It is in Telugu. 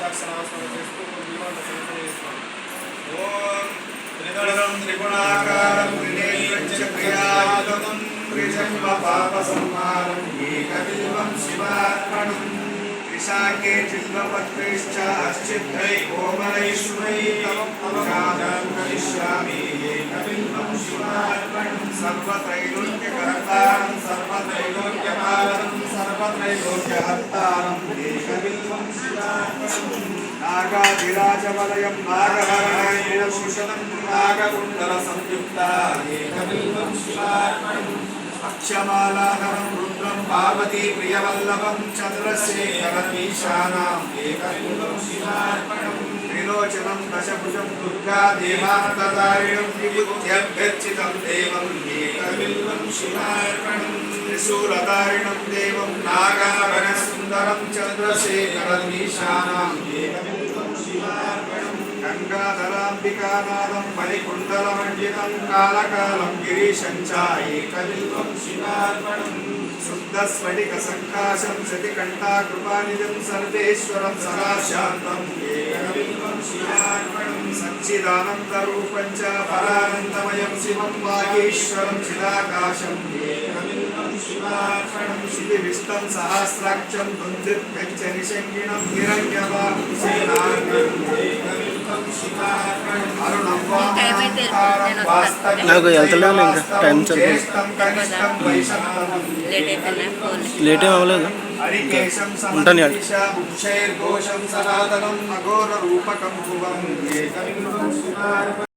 పంచాక్షరావసరం చేస్తూ దీవాన్ని సమర్పణ చేస్తాం. ఓం త్రిదళం త్రిగుణాకారం త్రినేత్రం చక్రయాయుధం త్రిజన్మ పాప సంహారం ఏకబిల్వం శివార్పణం త్రిశాఖే చిల్వపత్రైశ్చ అశ్చిత్తై కోమలైశ్వై తవం కరిష్యామి ఏకబిల్వం శివార్పణం సర్వత్రైలోక్యకర్తారం సర్వత్రైలోక్యపాలనం సర్వత్రైలోక్యహర్తారం ఏకబిల్వం శివార్పణం నాగాధిరాజవలయం నాగహరణేనభూషణం నాగకుండల సంయుక్త ఏకబిల్వం శివార్పణం అక్షమాలాధరం రుద్రం పార్వతీ ప్రియవల్లభం చంద్రశేఖరమీశానాం ఏకబిల్వం శివార్పణం త్రిలోచనం దశభుజం దుర్గా దేవానందదారిణం విభూత్యభ్యర్చితం దేవం ఏకబిల్వం శివార్పణం త్రిశూలధారిణం దేవం నాగాభరణ సుందరం చంద్రశేఖరమీశానాం ఏకబిల్వం శివార్పణం గంగాధరాంబికానాదం మణికుండలమండితం కాలకాలం గిరీశం చ ఏకబిల్వం శివార్పణం శుద్ధస్ఫటిక సంకాశం శతికంఠాకృపానిజం సర్వేశ్వరం సదా శాంతం ఏకబిల్వం శివార్పణం సచ్చిదానందరూపం చ పరానందమయం శివం వాగీశ్వరం చిదాకాశం ఏకబిల్వం శివార్పణం శితివిష్టం సహస్రాక్షం దుందిర్భ్యం చ నిశంగిణం హిరణ్యవాహం సేనాంగం ఏకబిల్వం శివార్పణం అరుణం వామనాకారం వాస్తవ్యం నాకు వెళ్తలేదు ఇంకా టైం లేట్ ఏం అవ్వలేదు ఉంటాను ఘోషం సనాతనం అఘోర రూపకం భువం ఏకబిల్వం శివార్పణం